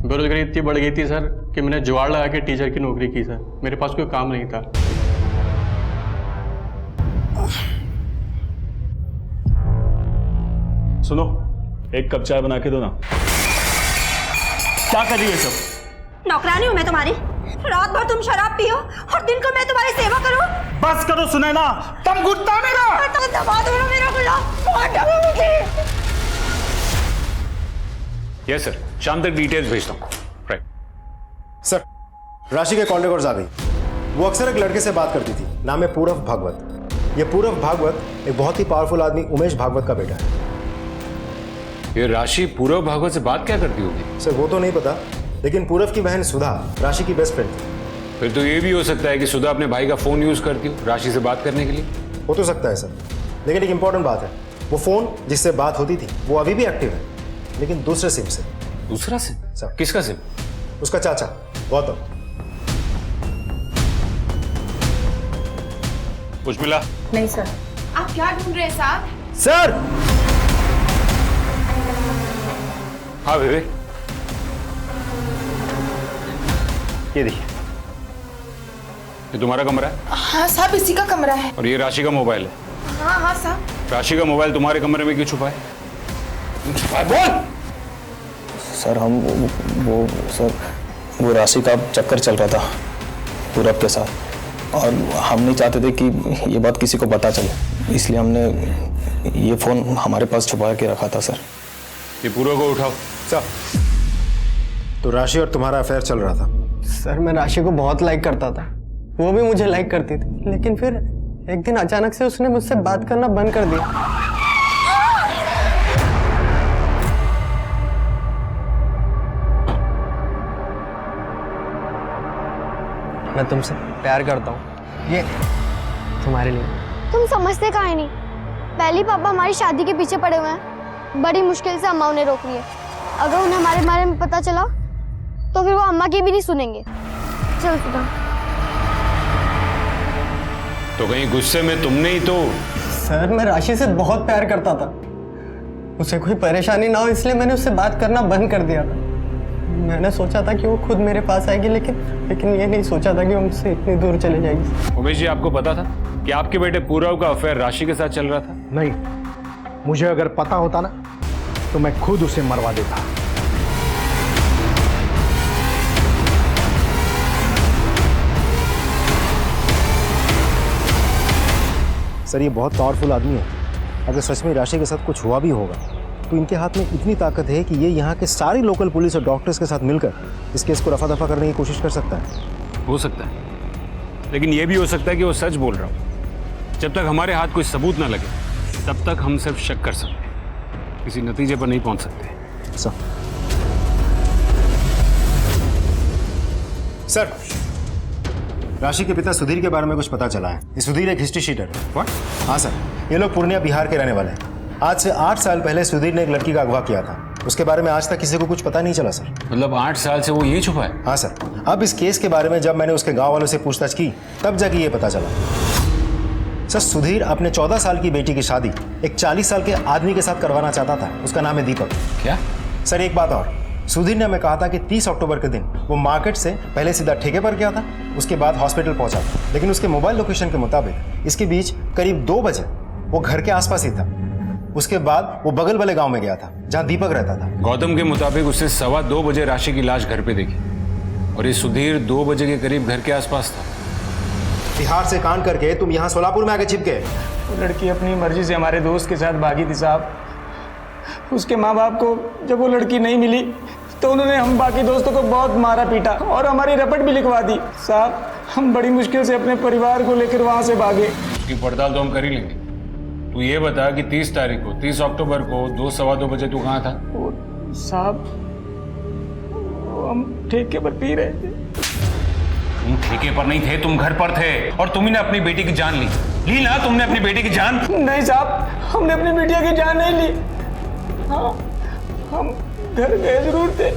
बेरोजगारी इतनी बढ़ गई थी सर कि मैंने जुगाड़ लगा के टीचर की नौकरी की सर। मेरे पास कोई काम नहीं था। सुनो, एक कप चाय बना के दो ना। क्या कर रही है सब? नौकरानी हूँ मैं तुम्हारी? रात भर तुम शराब पियो और दिन को मैं तुम्हारी सेवा करूं? बस करो सुनैना, तुम घुटना मेरा। तो दबा दो ना मेरा गुलाम, बहुत डर मुझे। यस सर, शाम तक डिटेल्स भेजता हूँ। राइट सर, राशि के कॉल रिकॉर्ड्स आ गई। वो अक्सर एक लड़के से बात करती थी, नाम है पूरव भागवत। ये पूरव भागवत एक बहुत ही पावरफुल आदमी उमेश भागवत का बेटा है। ये राशि पूरव भागवत से बात क्या करती होगी? सर, वो तो नहीं पता, लेकिन पूरव की बहन सुधा राशि की बेस्ट फ्रेंड थी। फिर तो ये भी हो सकता है कि सुधा अपने भाई का फोन यूज करती हो राशि से बात करने के लिए। हो तो सकता है सर, लेकिन एक इंपॉर्टेंट बात है, वो फ़ोन जिससे बात होती थी वो अभी भी एक्टिव है, लेकिन दूसरे सिम से। दूसरा सिम? सर। किसका सिम? उसका चाचा गौतम। कुछ मिला? नहीं सर। आप क्या ढूंढ रहे हैं साहब? सर! हाँ विवेक, ये देखिए, ये तुम्हारा कमरा है? हाँ साहब, इसी का कमरा है। और ये राशि का मोबाइल है? हाँ हाँ साहब। राशि का मोबाइल तुम्हारे कमरे में क्यों छुपा है? बोल। सर हम वो राशि का चक्कर चल रहा था पूरब के साथ, और हम नहीं चाहते थे कि ये बात किसी को पता चले, इसलिए हमने ये फ़ोन हमारे पास छुपा के रखा था सर। ये पूरब को उठाओ। सर, तो राशि और तुम्हारा अफेयर चल रहा था? सर मैं राशि को बहुत लाइक करता था, वो भी मुझे लाइक करती थी, लेकिन फिर एक दिन अचानक से उसने मुझसे बात करना बंद कर दिया। मैं तुमसे प्यार करता हूँ, ये तुम्हारे लिए। तुम समझते काहे नहीं? पहले ही पापा हमारी शादी के पीछे पड़े हुए हैं, बड़ी मुश्किल से अम्मा उन्हें रोक रही है। अगर उन्हें हमारे बारे में पता चला तो फिर वो अम्मा की भी नहीं सुनेंगे। चल सुधा। तो कहीं गुस्से में तुमने ही तो। सर मैं राशि से बहुत प्यार करता था, उसे कोई परेशानी ना हो इसलिए मैंने उससे बात करना बंद कर दिया था। मैंने सोचा था कि वो खुद मेरे पास आएगी, लेकिन ये नहीं सोचा था कि वो मुझसे इतनी दूर चले जाएगी। उमेश जी, आपको पता था कि आपके बेटे पूरब का अफेयर राशि के साथ चल रहा था? नहीं, मुझे अगर पता होता ना तो मैं खुद उसे मरवा देता। सर ये बहुत पावरफुल आदमी है, अगर सच में राशि के साथ कुछ हुआ भी होगा तो इनके हाथ में इतनी ताकत है कि ये यहाँ के सारी लोकल पुलिस और डॉक्टर्स के साथ मिलकर इस केस को रफा दफा करने की कोशिश कर सकता है। हो सकता है, लेकिन ये भी हो सकता है कि वो सच बोल रहा हो। जब तक हमारे हाथ कोई सबूत ना लगे तब तक हम सिर्फ शक कर सकते हैं, किसी नतीजे पर नहीं पहुंच सकते। सर, राशि के पिता सुधीर के बारे में कुछ पता चला है। ये सुधीर एक हिस्ट्री शीटर है। व्हाट? हाँ सर, ये लोग पूर्णिया बिहार के रहने वाले हैं। आज से 8 साल पहले सुधीर ने एक लड़की का अगवा किया था, उसके बारे में आज तक किसी को कुछ पता नहीं चला सर। मतलब 8 साल से वो यही छुपा है? हाँ सर, अब इस केस के बारे में जब मैंने उसके गांव वालों से पूछताछ की तब जाके ये पता चला। सर सुधीर अपने 14 साल की बेटी की शादी एक 40 साल के आदमी के साथ करवाना चाहता था, उसका नाम है दीपक। क्या? सर एक बात और, सुधीर ने हमें कहा था कि 30 अक्टूबर के दिन वो मार्केट से पहले सीधा ठेके पर गया था, उसके बाद हॉस्पिटल पहुंचा था, लेकिन उसके मोबाइल लोकेशन के मुताबिक इसके बीच करीब 2 बजे वो घर के आसपास ही था। उसके बाद वो बगल वाले गांव में गया था जहां दीपक रहता था। गौतम के मुताबिक उसने 2:15 बजे राशि की लाश घर पे देखी, और ये सुधीर 2 बजे के करीब घर के आसपास था। बिहार से कांड करके तुम यहाँ सोलापुर में आके छिप गए। वो लड़की अपनी मर्जी से हमारे दोस्त के साथ भागी थी साहब। उसके माँ बाप को जब वो लड़की नहीं मिली तो उन्होंने हम बाकी दोस्तों को बहुत मारा पीटा और हमारी रपट भी लिखवा दी साहब। हम बड़ी मुश्किल से अपने परिवार को लेकर वहाँ से भागे। उसकी पड़ताल तो हम कर ही लेंगे। तू ये बता कि 30 तारीख को 30 अक्टूबर को 2-2:15 बजे तू कहाँ था? साहब हम ठेके पर पी रहे थे। तुम ठेके पर नहीं थे, तुम घर पर थे, और तुम ही ने अपनी बेटी की जान ली ना? तुमने अपनी बेटी की जान? नहीं साहब, हमने अपनी बेटिया की जान नहीं ली। हाँ, हम घर गए जरूर थे।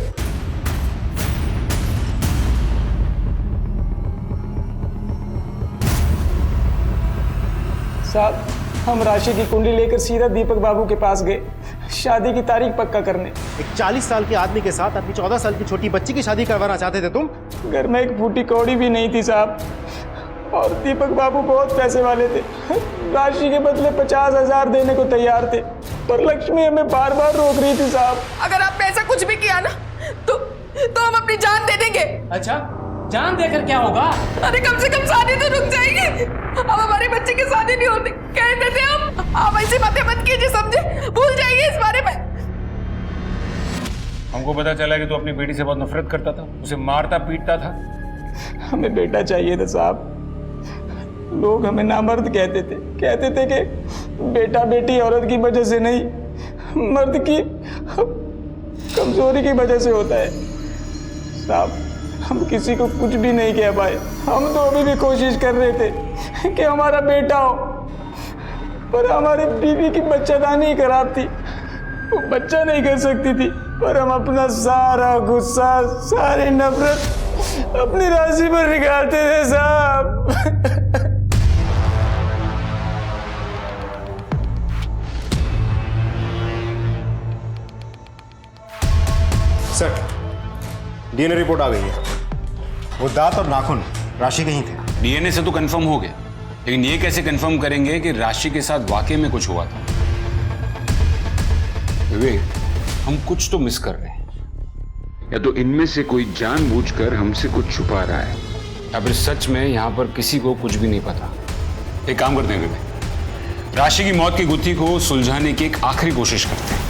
साहब हम राशि की कुंडली लेकर सीधा दीपक बाबू के पास गए शादी की तारीख पक्का करने। एक 40 साल के आदमी के साथ अपनी 14 साल की छोटी बच्ची की शादी करवाना चाहते थे तुम? घर में एक फूटी कौड़ी भी नहीं थी साहब, और दीपक बाबू बहुत पैसे वाले थे। राशि के बदले 50,000 देने को तैयार थे, पर लक्ष्मी हमें बार बार रोक रही थी साहब। अगर आपने ऐसा कुछ भी किया ना तो हम अपनी जान दे देंगे। अच्छा, जान देकर क्या होगा? अरे कम से कम शादी तो रुक जाएगी। अब हमारे बच्चे की शादी नहीं होती कहते थे हम। आप ऐसी बातें मत कीजिए, समझे? भूल जाइए इस बारे में। हमको पता चला कि तू अपनी बेटी से बहुत नफरत करता था, उसे मारता पीटता था। हमें बेटा चाहिए था साहब। लोग हमें नामर्द कहते थे कि बेटा बेटी औरत की वजह से नहीं, मर्द की कमजोरी की वजह से होता है साहब। हम किसी को कुछ भी नहीं कह पाए। हम तो अभी भी कोशिश कर रहे थे कि हमारा बेटा हो, पर हमारी बीवी की बच्चादानी खराब थी, वो बच्चा नहीं कर सकती थी। पर हम अपना सारा गुस्सा, सारी नफरत अपनी राशि पर निकालते थे साहब। सर, डीएनए रिपोर्ट आ गई है। वो दांत और नाखून राशि के ही थे। डीएनए से तो कंफर्म हो गया, लेकिन ये कैसे कंफर्म करेंगे कि राशि के साथ वाकई में कुछ हुआ था? विवेक, हम कुछ तो मिस कर रहे हैं। या तो इनमें से कोई जानबूझकर हमसे कुछ छुपा रहा है, या फिर सच में यहां पर किसी को कुछ भी नहीं पता। एक काम करते हैं विवेक, राशि की मौत की गुत्थी को सुलझाने की एक आखिरी कोशिश करते हैं।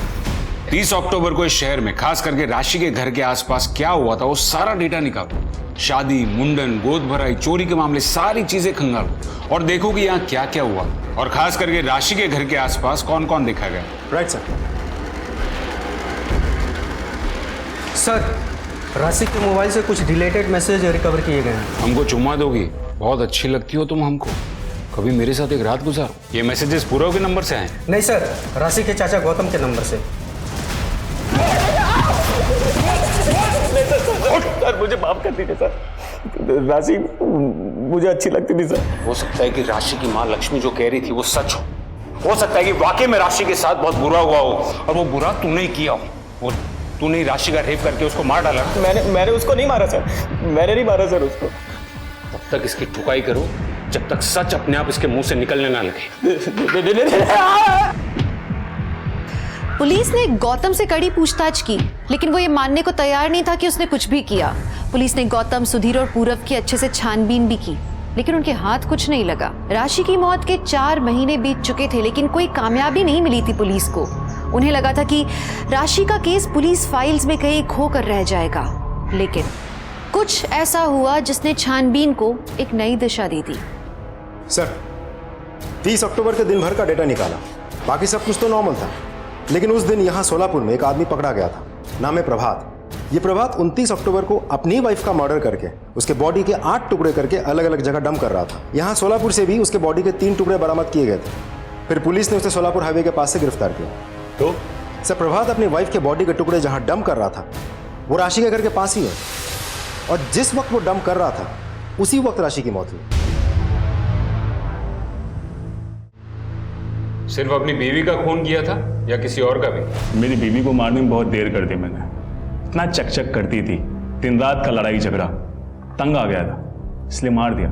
30 अक्टूबर को इस शहर में, खास करके राशि के घर के आसपास क्या हुआ था वो सारा डेटा निकालो। शादी, मुंडन, गोद भराई, चोरी के मामले, सारी चीजें खंगालो और देखो कि यहाँ क्या क्या हुआ, और खास करके राशि के घर के आसपास कौन कौन देखा गया। Right sir. सर, राशि के मोबाइल से कुछ रिलेटेड मैसेज रिकवर किए गए हैं। हमको चुम्मा दोगी? बहुत अच्छी लगती हो तुम हमको, कभी मेरे साथ एक रात गुजारो। ये मैसेजेस पूरव के नंबर से आए? नहीं सर, राशि के चाचा गौतम के नंबर से। सर मुझे माफ कर दीजिए सर, राशि मुझे अच्छी लगती थी सर। हो सकता है कि राशि की माँ लक्ष्मी जो कह रही थी वो सच हो सकता है कि वाकई में राशि के साथ बहुत बुरा हुआ हो, और वो बुरा तूने ही किया हो। वो तूने ही राशि का रेप करके उसको मार डाला। मैंने उसको नहीं मारा सर, मैंने नहीं मारा सर उसको। तब तक इसकी ठुकाई करो जब तक सच अपने आप इसके मुंह से निकलने ना लगे। पुलिस ने गौतम से कड़ी पूछताछ की, लेकिन वो ये मानने को तैयार नहीं था कि उसने कुछ भी किया। पुलिस ने गौतम, सुधीर और पूरव की अच्छे से छानबीन भी की, लेकिन उनके हाथ कुछ नहीं लगा। राशि की मौत के 4 महीने बीत चुके थे, लेकिन कोई कामयाबी नहीं मिली थी पुलिस को। उन्हें लगा था कि राशि का केस पुलिस फाइल्स में कहीं खो कर रह जाएगा, लेकिन कुछ ऐसा हुआ जिसने छानबीन को एक नई दिशा दी थी। सर, 30 अक्टूबर के दिन भर का डेटा निकाला, बाकी सब कुछ तो नॉर्मल था, लेकिन उस दिन यहाँ सोलापुर में एक आदमी पकड़ा गया था, नाम है प्रभात। ये प्रभात 29 अक्टूबर को अपनी वाइफ का मर्डर करके उसके बॉडी के 8 टुकड़े करके अलग अलग जगह डंप कर रहा था। यहाँ सोलापुर से भी उसके बॉडी के 3 टुकड़े बरामद किए गए थे। फिर पुलिस ने उसे सोलापुर हाईवे के पास से गिरफ्तार किया। तो सर, प्रभात अपनी वाइफ के बॉडी के टुकड़े जहाँ डंप कर रहा था वो राशि के घर के पास ही है, और जिस वक्त वो डंप कर रहा था उसी वक्त राशि की मौत हुई। सिर्फ अपनी बीवी का खून किया था या किसी और का भी? मेरी बीवी को मारने में बहुत देर कर दी मैंने। इतना चकचक करती थी, दिन रात का लड़ाई झगड़ा, तंग आ गया था, इसलिए मार दिया।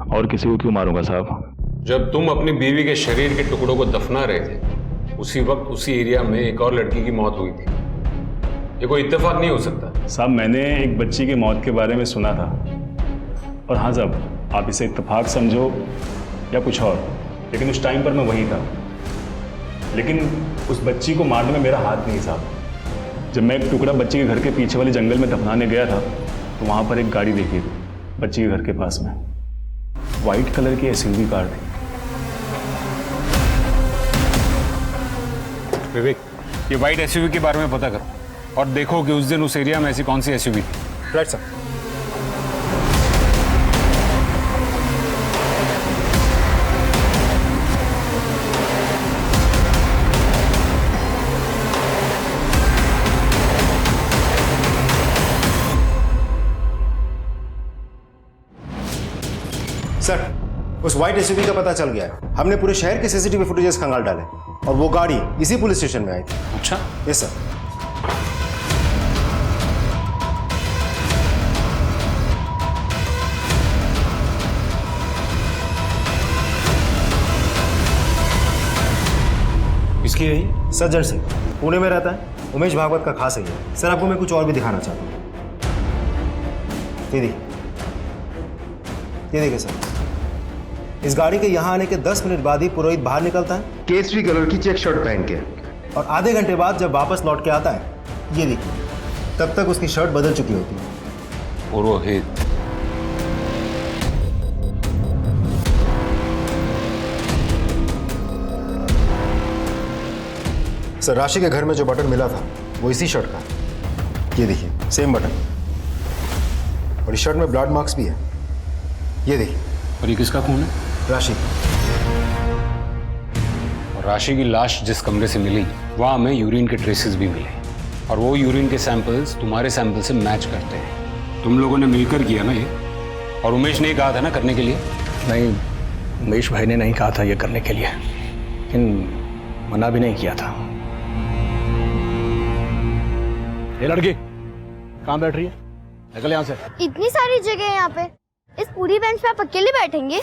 और किसी को क्यों मारूंगा साहब? जब तुम अपनी बीवी के शरीर के टुकड़ों को दफना रहे थे, उसी वक्त उसी एरिया में एक और लड़की की मौत हुई थी। ये कोई इत्तेफाक नहीं हो सकता। साहब, मैंने एक बच्ची की मौत के बारे में सुना था, और हाँ साहब, आप इसे इत्तेफाक समझो या कुछ और, लेकिन उस टाइम पर मैं वहीं था। लेकिन उस बच्ची को मारने में मेरा हाथ नहीं साहब। जब मैं एक टुकड़ा बच्ची के घर के पीछे वाले जंगल में दफनाने गया था, तो वहाँ पर एक गाड़ी देखी थी बच्ची के घर के पास में, वाइट कलर की एसयूवी कार थी। विवेक, ये वाइट एसयूवी के बारे में पता करो और देखो कि उस दिन उस एरिया में ऐसी कौन सी एसयूवी थी। Right sir. सर, उस व्हाइट एसयूवी का पता चल गया है। हमने पूरे शहर के सीसीटीवी फुटेजेस खंगाल डाले और वो गाड़ी इसी पुलिस स्टेशन में आई थी। अच्छा? Yes sir. किसकी है ये? सज्जन सिंह, पुणे में रहता है, उमेश भागवत का खास है। सर, आपको मैं कुछ और भी दिखाना चाहता हूँ। ये देखिए सर, इस गाड़ी के यहाँ आने के 10 मिनट बाद ही पुरोहित बाहर निकलता है केसरी कलर की चेक शर्ट पहन के, और आधे घंटे बाद जब वापस लौट के आता है, ये देखिए, तब तक उसकी शर्ट बदल चुकी होती है। पुरोहित? सर, राशि के घर में जो बटन मिला था वो इसी शर्ट का है। ये देखिए, सेम बटन, और इस शर्ट में ब्लड मार्क्स भी है। ये देखिए। और ये किसका खून है? राशि। राशि की लाश जिस कमरे से मिली वहाँ हमें यूरिन के ट्रेसेस भी मिले और वो यूरिन के सैंपल्स तुम्हारे सैंपल से मैच करते हैं। तुम लोगों ने मिलकर किया ना ये? और उमेश ने कहा था ना करने के लिए? नहीं, उमेश भाई ने नहीं कहा था ये करने के लिए, लेकिन मना भी नहीं किया था। ये लड़की कहाँ बैठ रही है? निकल यहाँ से। इतनी सारी जगह है यहाँ पे, इस पूरी बेंच पे आप अकेले बैठेंगे?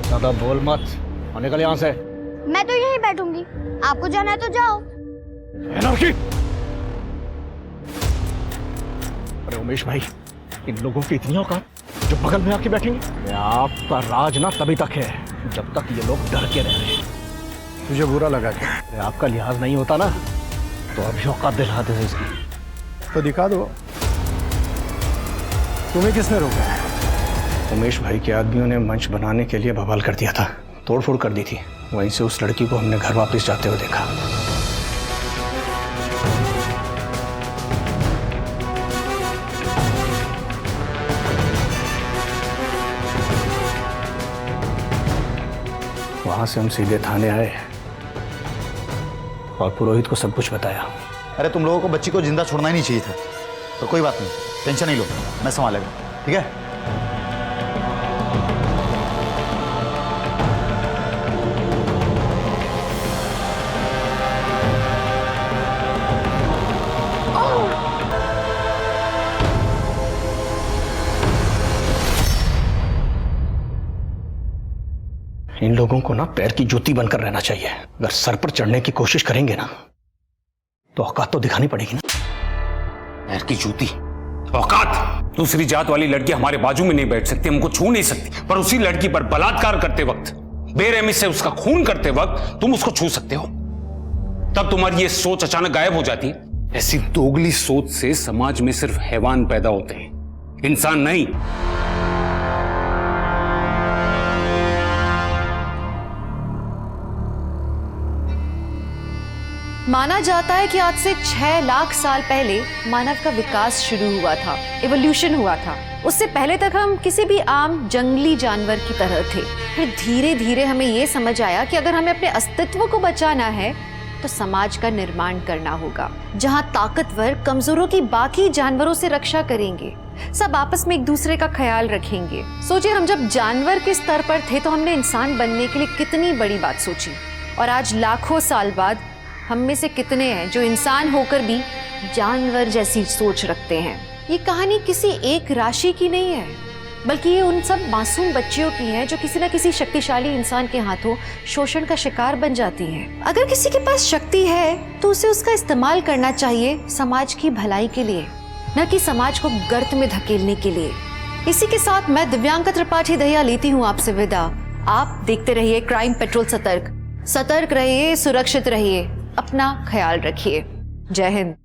ज्यादा बोल मत और निकल यहाँ से। मैं तो यहीं बैठूंगी, आपको जाना है तो जाओ। लड़की, अरे उमेश भाई, इन लोगों की इतनी औकात जो बगल में आके बैठेंगे। आपका राज ना तभी तक है जब तक ये लोग डर के रह रहे हैं। तुझे बुरा लगा क्या? आपका लिहाज नहीं होता ना तो अभी औकात दिला दे इसकी। तो दिखा दो, तुम्हें किसने रोका है? उमेश भाई के आदमियों ने मंच बनाने के लिए बवाल कर दिया था, तोड़फोड़ कर दी थी। वहीं से उस लड़की को हमने घर वापस जाते हुए देखा। वहां से हम सीधे थाने आए और पुरोहित को सब कुछ बताया। अरे तुम लोगों को बच्ची को जिंदा छोड़ना ही नहीं चाहिए था। तो कोई बात नहीं, टेंशन नहीं लो, मैं संभालेगा, ठीक है? इन लोगों को ना पैर की जूती बनकर रहना चाहिए। अगर सर पर चढ़ने की कोशिश करेंगे ना तो औकात तो दिखानी पड़ेगी ना। पैर की जूती, औकात? दूसरी जात वाली लड़की हमारे बाजू में नहीं बैठ सकती, हमको छू नहीं सकती, पर उसी लड़की पर बलात्कार करते वक्त, बेरहमी से उसका खून करते वक्त तुम उसको छू सकते हो। तब तुम्हारी ये सोच अचानक गायब हो जाती है। ऐसी दोगली सोच से समाज में सिर्फ हैवान पैदा होते हैं, इंसान नहीं। माना जाता है कि आज से 6 लाख साल पहले मानव का विकास शुरू हुआ था, एवोल्यूशन हुआ था। उससे पहले तक हम किसी भी आम जंगली जानवर की तरह थे। फिर धीरे धीरे हमें ये समझ आया कि अगर हमें अपने अस्तित्व को बचाना है तो समाज का निर्माण करना होगा, जहां ताकतवर कमजोरों की बाकी जानवरों से रक्षा करेंगे, सब आपस में एक दूसरे का ख्याल रखेंगे। सोचिए, हम जब जानवर के स्तर पर थे तो हमने इंसान बनने के लिए कितनी बड़ी बात सोची, और आज लाखों साल बाद हम में से कितने हैं जो इंसान होकर भी जानवर जैसी सोच रखते हैं। ये कहानी किसी एक राशि की नहीं है, बल्कि ये उन सब मासूम बच्चियों की है जो किसी न किसी शक्तिशाली इंसान के हाथों शोषण का शिकार बन जाती हैं। अगर किसी के पास शक्ति है तो उसे उसका इस्तेमाल करना चाहिए समाज की भलाई के लिए, न कि समाज को गर्त में धकेलने के लिए। इसी के साथ मैं दिव्यांका त्रिपाठी दहिया लेती हूँ आपसे विदा। आप देखते रहिए क्राइम पेट्रोल सतर्क। सतर्क रहिए, सुरक्षित रहिए, अपना ख्याल रखिए। जय हिंद।